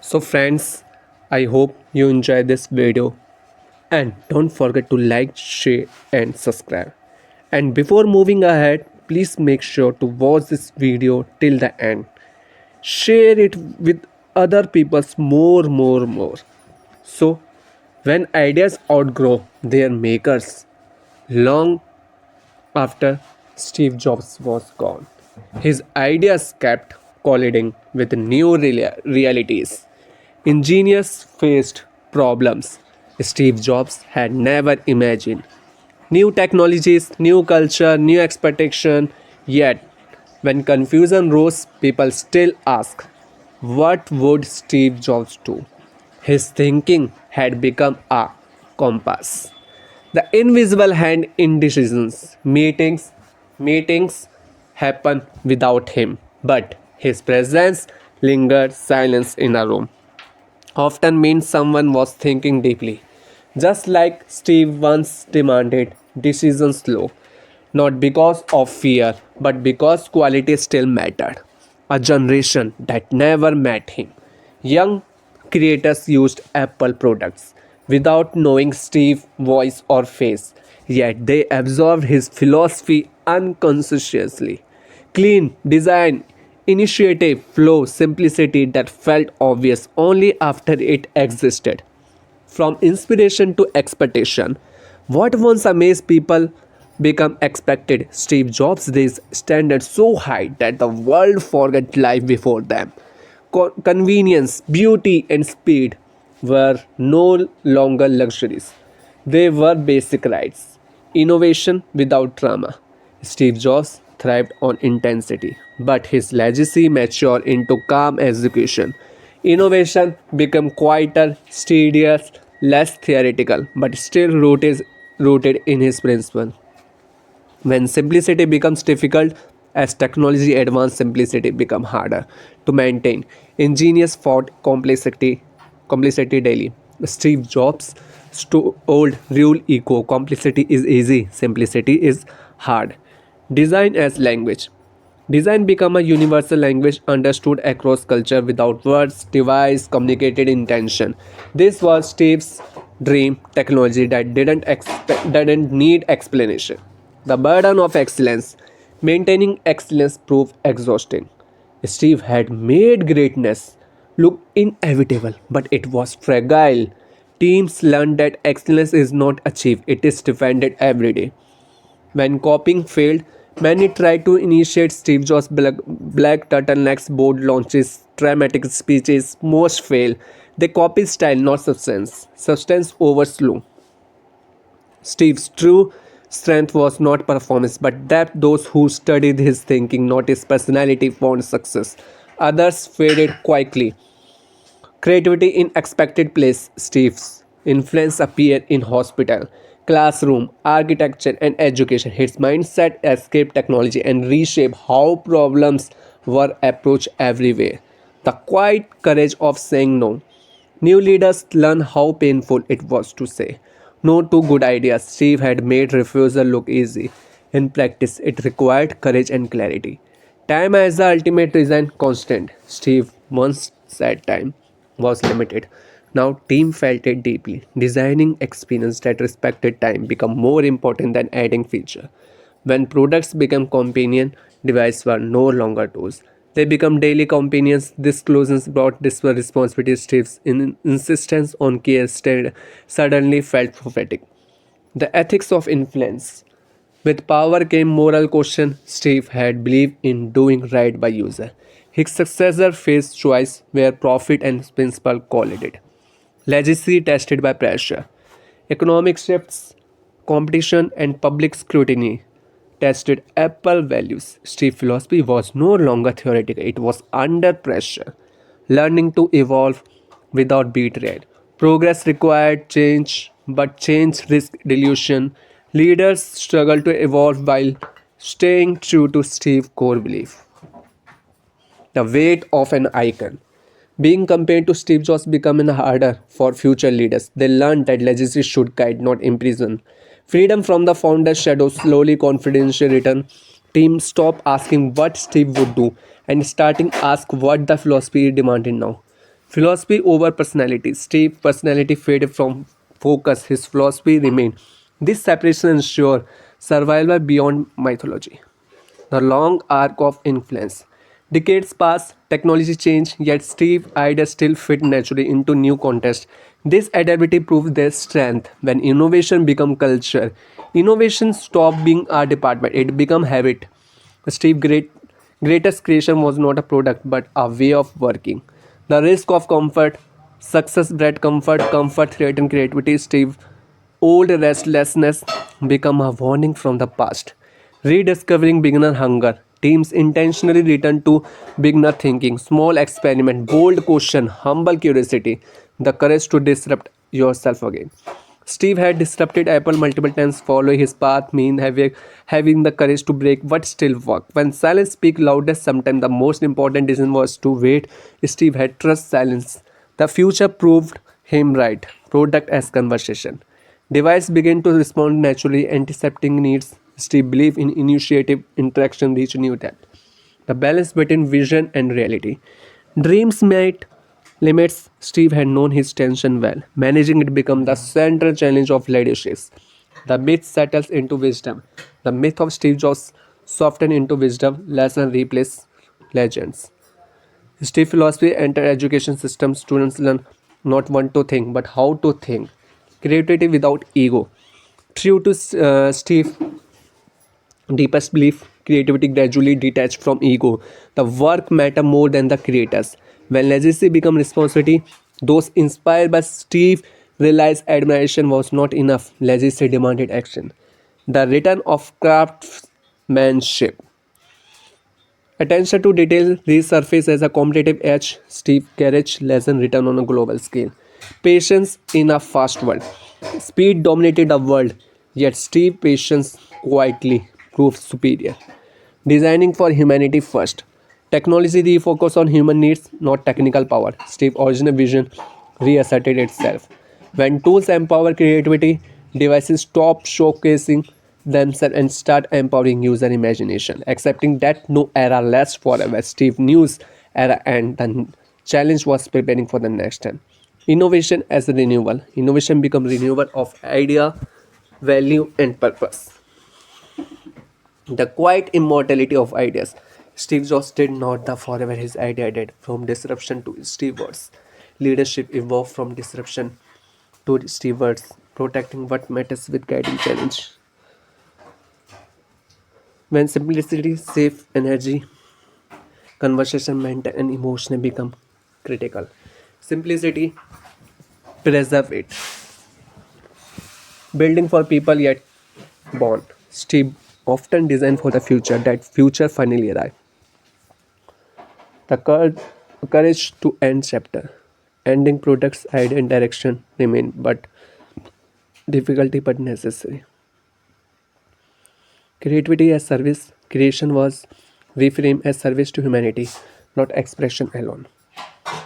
So friends, I hope you enjoy this video and don't forget to like, share and subscribe. And before moving ahead, please make sure to watch this video till the end. Share it with other people's more. So when ideas outgrow their makers long after Steve Jobs was gone, his ideas kept colliding with new realities. Engineers faced problems Steve Jobs had never imagined. New technologies, new culture, new expectation. Yet, when confusion rose, people still ask, what would Steve Jobs do? His thinking had become a compass. The invisible hand in decisions. Meetings happen without him, but his presence lingered silence in a room often means someone was thinking deeply. Just like Steve once demanded decisions slow, not because of fear, but because quality still mattered. A generation that never met him. Young creators used Apple products without knowing Steve's voice or face, yet they absorbed his philosophy unconsciously. Clean design, initiative, flow, simplicity that felt obvious only after it existed. From inspiration to expectation, what once amazed people become expected. Steve Jobs raised standards so high that the world forgot life before them. Convenience, beauty, and speed were no longer luxuries. They were basic rights. Innovation without drama. Steve Jobs thrived on intensity, but his legacy matured into calm execution. Innovation became quieter, steadier, less theoretical, but still rooted in his principle. When simplicity becomes difficult, as technology advanced, simplicity becomes harder to maintain. Engineers fought complexity daily. Steve Jobs old rule echo complexity is easy, simplicity is hard. Design as language. Design became a universal language understood across culture without words, device, communicated intention. This was Steve's dream technology that didn't need explanation. The burden of excellence. Maintaining excellence proved exhausting. Steve had made greatness look inevitable, but it was fragile. Teams learned that excellence is not achieved, it is defended every day. When copying failed, many tried to initiate Steve Jobs' black turtlenecks, board launches, dramatic speeches. Most fail. They copy style, not substance. Substance over slow. Steve's true strength was not performance, but depth. Those who studied his thinking, not his personality, found success. Others faded quietly. Creativity in expected place. Steve's influence appeared in hospital, classroom, architecture, and education. His mindset escaped technology and reshaped how problems were approached everywhere. The quiet courage of saying no. New leaders learn how painful it was to say no to good ideas. Steve had made refusal look easy. In practice, it required courage and clarity. Time as the ultimate design constant. Steve once said time was limited. Now team felt it deeply. Designing experience that respected time become more important than adding feature. When products become companion, devices were no longer tools. They become daily companions. This closeness brought this responsibility. Steve's insistence on care suddenly felt prophetic. The ethics of influence. With power came moral question. Steve had believed in doing right by user. His successor faced choice where profit and principle collided. Legacy tested by pressure. Economic shifts, competition, and public scrutiny tested Apple values. Steve's philosophy was no longer theoretical, it was under pressure. Learning to evolve without betrayal. Progress required change, but change risked dilution. Leaders struggle to evolve while staying true to Steve's core belief. The weight of an icon. Being compared to Steve Jobs becoming harder for future leaders. They learned that legacy should guide, not imprison. Freedom from the founder's shadow, slowly confidential return. Team stop asking what Steve would do and starting ask what the philosophy demanded now. Philosophy over personality. Steve's personality faded from focus, his philosophy remained. This separation ensured survival beyond mythology. The long arc of influence. Decades pass, technology changed, yet Steve's ideas still fit naturally into new contexts. This adaptability proves their strength. When innovation becomes culture, innovation stopped being a department, it became habit. Steve's greatest creation was not a product but a way of working. The risk of comfort, success bred comfort, comfort threatened creativity. Steve old restlessness become a warning from the past. Rediscovering beginner hunger. Teams intentionally return to beginner thinking, small experiment, bold question, humble curiosity, the courage to disrupt yourself again. Steve had disrupted Apple multiple times. Following his path mean having the courage to break what still work. When silence speak loudest, sometimes the most important decision was to wait. Steve had trust silence. The future proved him right. Product as conversation. Device began to respond naturally, antiseptic needs. Steve believed in initiative, interaction reached new depth. The balance between vision and reality. Dreams met limits. Steve had known his tension well. Managing it became the central challenge of leadership. The myth settles into wisdom. The myth of Steve Jobs softened into wisdom. Lesson replace legends. Steve philosophy entered education system. Students learn not what to think but how to think. Creativity without ego. True to Steve deepest belief, creativity gradually detached from ego. The work matter more than the creators. When legacy become responsibility, those inspired by Steve realized admiration was not enough. Legacy demanded action. The return of craftsmanship. Attention to detail resurface as a competitive edge. Steve Carriage lesson written on a global scale. Patience in a fast world. Speed dominated the world, yet Steve patience quietly proved superior. Designing for humanity first. Technology refocus on human needs, not technical power. Steve's original vision reasserted itself. When tools empower creativity, devices stop showcasing themselves and start empowering user imagination. Accepting that no era lasts forever, Steve News era and the challenge was preparing for the next time. Innovation as a renewal. Innovation becomes renewal of idea, value, and purpose. The quiet immortality of ideas. Steve Jobs did not the forever his idea did. From disruption to stewards. Leadership evolved from disruption to stewards, protecting what matters with guiding challenge. When simplicity, safe energy, conversation, mental, and emotion become critical. Simplicity, preserve it. Building for people yet born. Steve often designed for the future, that future finally arrived. The courage to end chapter. Ending products, idea, and direction remain, but difficulty but necessary. Creativity as service, creation was reframed as service to humanity, not expression alone.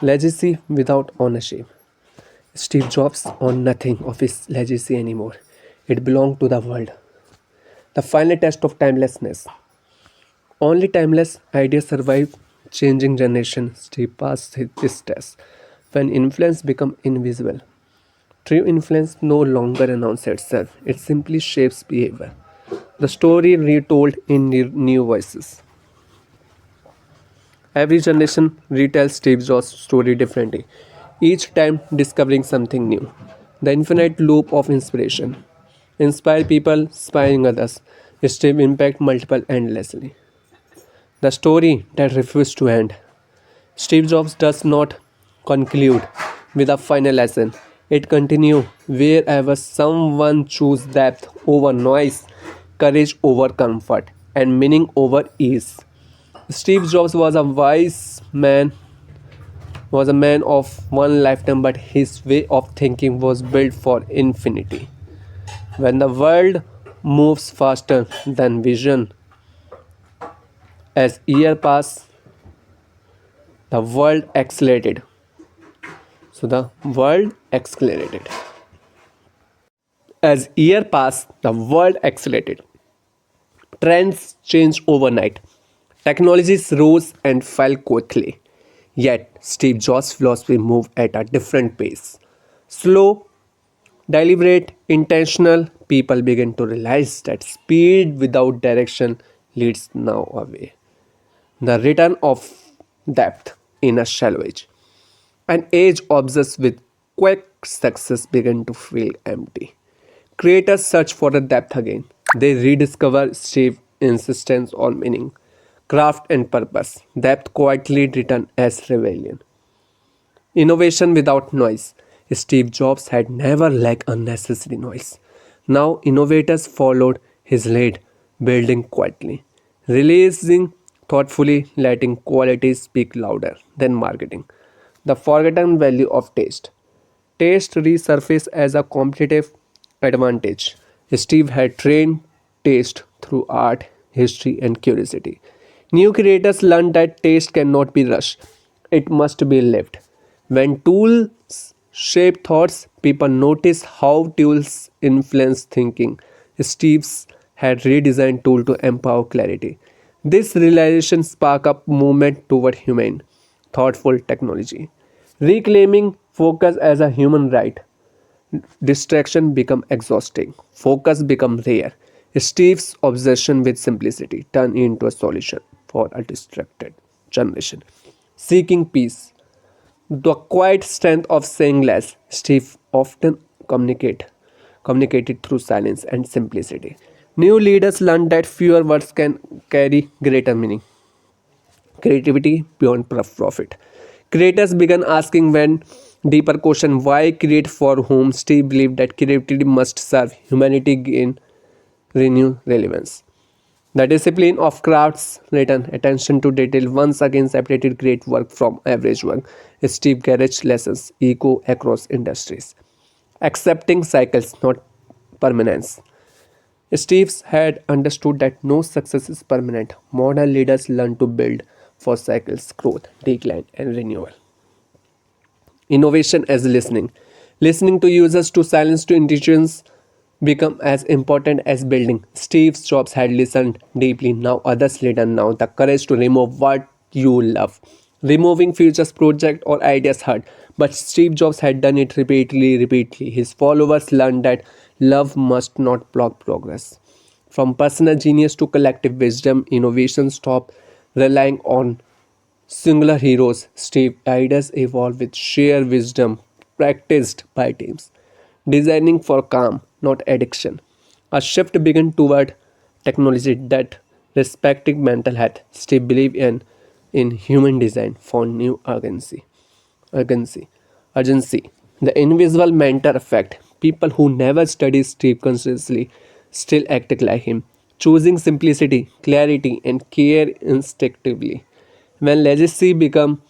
Legacy without ownership. Steve Jobs owned nothing of his legacy anymore. It belonged to the world. The final test of timelessness. Only timeless ideas survive changing generations. Steve passed this test. When influence becomes invisible, true influence no longer announces itself, it simply shapes behavior. The story retold in new voices. Every generation retells Steve Jobs' story differently, each time discovering something new. The infinite loop of inspiration. Inspire people, inspiring others. Steve impact multiple endlessly. The story that refused to end. Steve Jobs does not conclude with a final lesson. It continues wherever someone chooses depth over noise, courage over comfort, and meaning over ease. Steve Jobs was a man of one lifetime, but his way of thinking was built for infinity. When the world moves faster than vision, as year pass, the world accelerated. So the world accelerated. As year passed, the world accelerated. Trends changed overnight. Technologies rose and fell quickly. Yet, Steve Jobs' philosophy moved at a different pace. Slow, deliberate, intentional, people begin to realize that speed without direction leads now away. The return of depth in a shallow age. An age obsessed with quick success began to feel empty. Creators search for the depth again. They rediscover Steve's insistence on meaning, craft, and purpose. Depth quietly returned as rebellion. Innovation without noise. Steve Jobs had never lacked unnecessary noise. Now innovators followed his lead, building quietly, releasing thoughtfully, letting quality speak louder than marketing. The forgotten value of taste. Taste resurfaced as a competitive advantage. Steve had trained taste through art, history, and curiosity. New creators learned that taste cannot be rushed, it must be lived. When tools shape thoughts, people notice how tools influence thinking. Steve's had redesigned tool to empower clarity. This realization sparked a movement toward humane, thoughtful technology. Reclaiming focus as a human right. Distraction become exhausting. Focus become rare. Steve's obsession with simplicity turned into a solution for a distracted generation. Seeking peace. The quiet strength of saying less. Steve often communicated through silence and simplicity. New leaders learned that fewer words can carry greater meaning. Creativity beyond profit. Creators began asking when deeper question why create for whom. Steve believed that creativity must serve humanity gain renew relevance. The discipline of crafts written attention to detail once again separated great work from average work. Steve Garage lessons echo across industries. Accepting cycles, not permanence. Steve's had understood that no success is permanent. Modern leaders learn to build for cycles, growth, decline, and renewal. Innovation as listening. Listening to users to silence to intuitions become as important as building. Steve Jobs had listened deeply. Now others learn now the courage to remove what you love. Removing futures project or ideas hurt. But Steve Jobs had done it repeatedly. His followers learned that love must not block progress. From personal genius to collective wisdom, innovation stop relying on singular heroes. Steve ideas evolve with sheer wisdom practiced by teams, designing for calm, not addiction. A shift began toward technology that respected mental health. Steve believed in human design for new urgency, urgency. The invisible mentor effect. People who never studied Steve consciously still acted like him, choosing simplicity, clarity, and care instinctively. When legacy become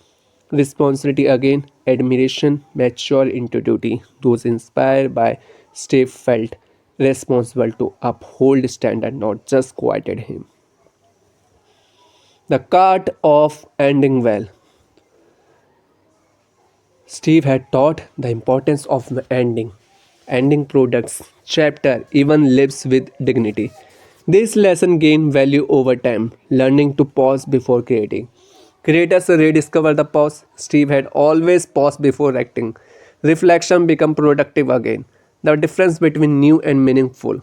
responsibility again, admiration matured into duty. Those inspired by Steve felt responsible to uphold standard, not just quieted him. The art of ending well. Steve had taught the importance of ending products, chapter, even lives with dignity. This lesson gained value over time, learning to pause before creating. Creators rediscover the pause. Steve had always paused before acting. Reflection became productive again. The difference between new and meaningful.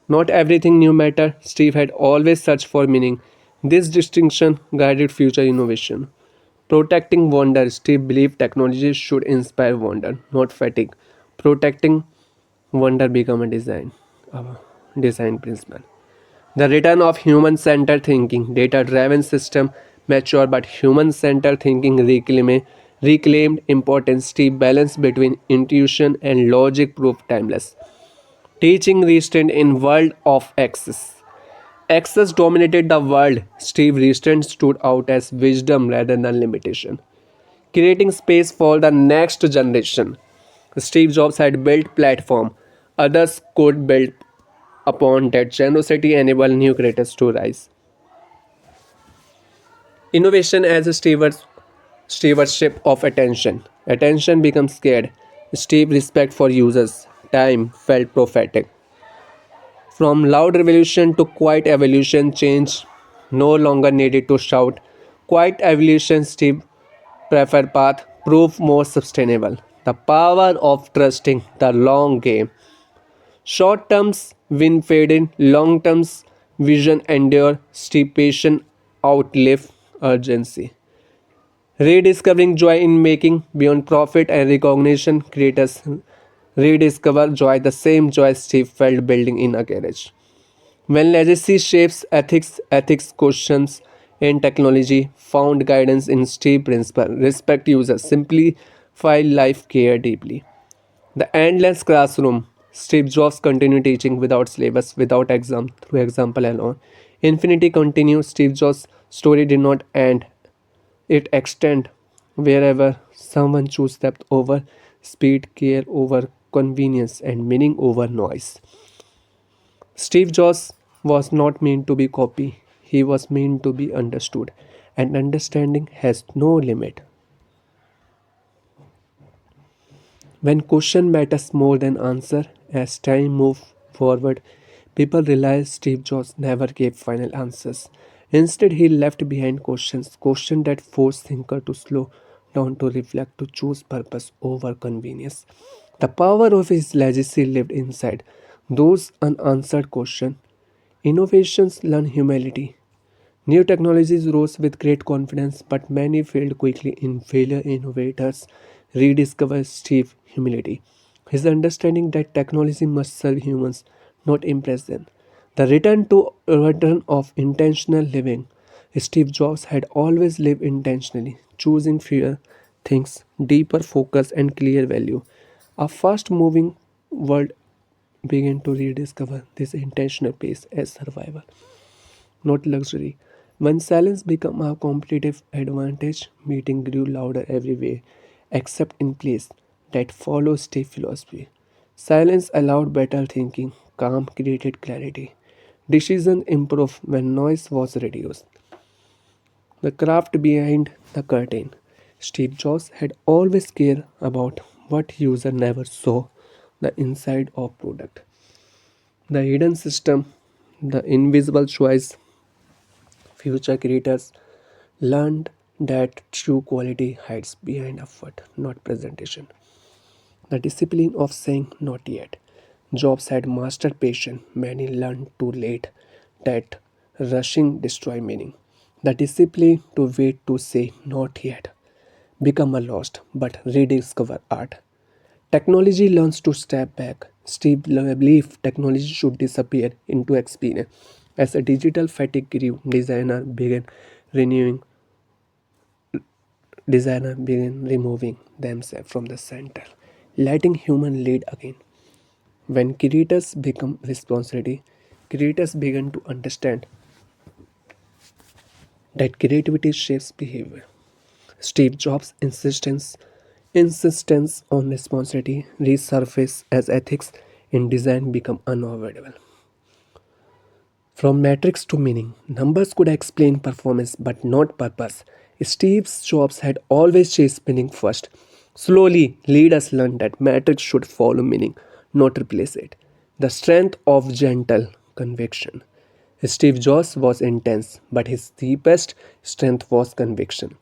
Not everything new mattered. Steve had always searched for meaning. This distinction guided future innovation. Protecting wonder. Steve believed technology should inspire wonder, not fatigue. Protecting wonder became a design principle. The return of human-centered thinking, data-driven system mature but human-centered thinking reclaimed importance. Steve balance between intuition and logic proved timeless. Teaching restraint in world of access. Access dominated the world. Steve restraint stood out as wisdom rather than limitation. Creating space for the next generation. Steve Jobs had built platform. Others could build upon that generosity enable new creators to rise. Innovation as a stewardship of attention. Attention becomes scared. Steve respect for users. Time felt prophetic. From loud revolution to quiet evolution, change no longer needed to shout. Quiet evolution, Steve preferred path prove more sustainable. The power of trusting the long game. Short terms win fading, long terms vision endure, steep patient outlive urgency. Rediscovering joy in making beyond profit and recognition, creators rediscover joy, the same joy Steve felt building in a garage. When legacy shapes ethics, ethics questions in technology found guidance in Steve principle, respect users, simplify life, care deeply. The endless classroom. Steve Jobs continued teaching without syllabus, without exam, through example alone. Infinity continues. Steve Jobs' story did not end. It extends wherever someone chooses depth over speed, care over convenience, and meaning over noise. Steve Jobs was not meant to be copied. He was meant to be understood. And understanding has no limit. When question matters more than answer, as time moves forward, people realize Steve Jobs never gave final answers. Instead, he left behind questions that force thinker to slow down, to reflect, to choose purpose over convenience. The power of his legacy lived inside those unanswered questions. Innovations learn humility. New technologies rose with great confidence, but many failed quickly. In failure, innovators rediscover Steve's humility. His understanding that technology must serve humans, not impress them. The return of intentional living. Steve Jobs had always lived intentionally, choosing fewer things, deeper focus, and clear value. A fast moving world began to rediscover this intentional pace as survival, not luxury. When silence became a competitive advantage, meeting grew louder everywhere, except in place that follows state philosophy. Silence allowed better thinking, calm created clarity. Decision improved when noise was reduced. The craft behind the curtain. Steve Jobs had always cared about what user never saw, the inside of product. The hidden system, the invisible choice. Future creators learned that true quality hides behind effort, not presentation. The discipline of saying not yet. Jobs had mastered patience. Many learned too late that rushing destroy meaning. The discipline to wait to say not yet become a lost but rediscover art. Technology learns to step back. Steve believed technology should disappear into experience. As a digital fatigue grew, renewing designer began removing themselves from the center, letting human lead again. When creators become responsibility, creators begin to understand that creativity shapes behavior. Steve Jobs' insistence on responsibility resurfaced as ethics in design become unavoidable. From metrics to meaning, numbers could explain performance but not purpose. Steve Jobs had always chased meaning first. Slowly, leaders learned that metrics should follow meaning, not replace it. The strength of gentle conviction. Steve Jobs was intense, but his deepest strength was conviction.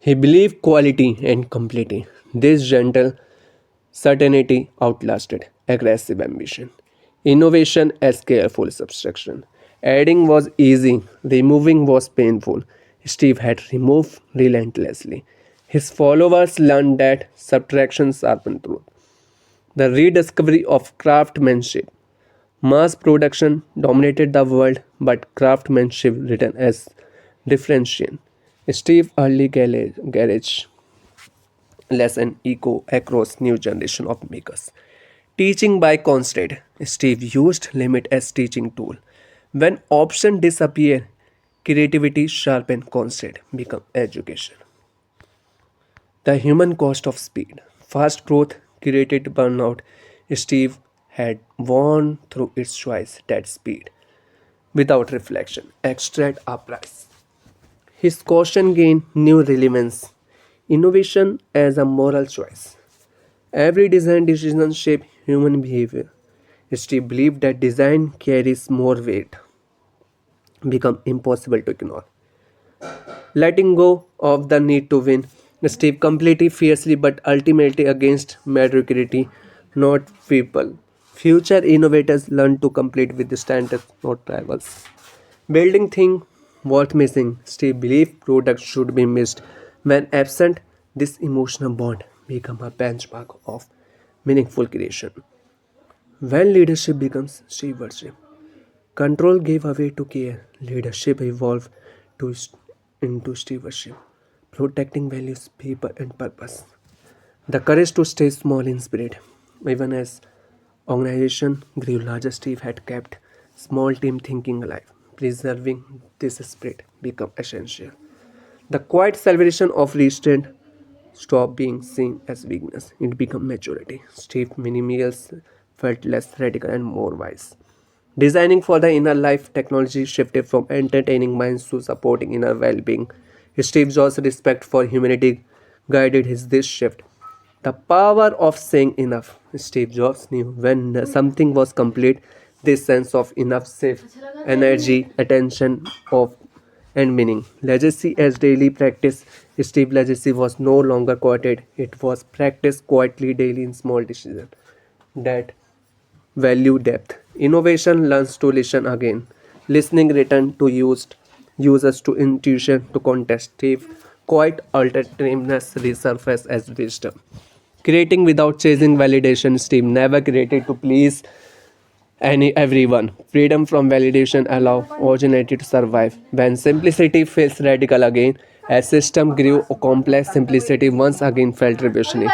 He believed quality and completely. This gentle certainty outlasted aggressive ambition. Innovation as careful subtraction. Adding was easy, removing was painful. Steve had removed relentlessly. His followers learned that subtraction sharpened truth. The rediscovery of craftsmanship. Mass production dominated the world, but craftsmanship written as differentiation. Steve early garage lesson echo across new generation of makers. Teaching by constraint. Steve used limit as teaching tool. When option disappear, creativity sharpen constraint become education. The human cost of speed. Fast growth created burnout. Steve had won through its choice that speed, without reflection, extract a price. His caution gained new relevance. Innovation as a moral choice. Every design decision shapes human behavior. Steve believed that design carries more weight, become impossible to ignore. Letting go of the need to win, Steve completely fiercely but ultimately against mediocrity, not people. Future innovators learn to compete with the standards, not rivals. Building thing worth missing. Steve believe products should be missed. When absent, this emotional bond become a benchmark of meaningful creation. When leadership becomes stewardship, control gave away to care. Leadership evolved to into stewardship, protecting values, people, and purpose. The courage to stay small in spirit, even as organization grew larger, Steve had kept small team thinking alive. Preserving this spirit became essential. The quiet celebration of restraint stopped being seen as weakness. It became maturity. Steve Minimals felt less radical and more wise. Designing for the inner life, technology shifted from entertaining minds to supporting inner well-being. Steve Jobs' respect for humanity guided this shift. The power of saying enough. Steve Jobs knew when something was complete, this sense of enough saved energy, attention, of and meaning. Legacy as daily practice. Steve legacy was no longer quoted; it was practiced quietly daily in small decisions. That value depth. Innovation learns to listen again. Listening return to users to intuition to contestive. Quiet alternativeness resurface as wisdom. Creating without chasing validation. Steve never created to please everyone. Freedom from validation allow originality to survive. When simplicity feels radical again, as system grew complex, simplicity once again felt revolutionary.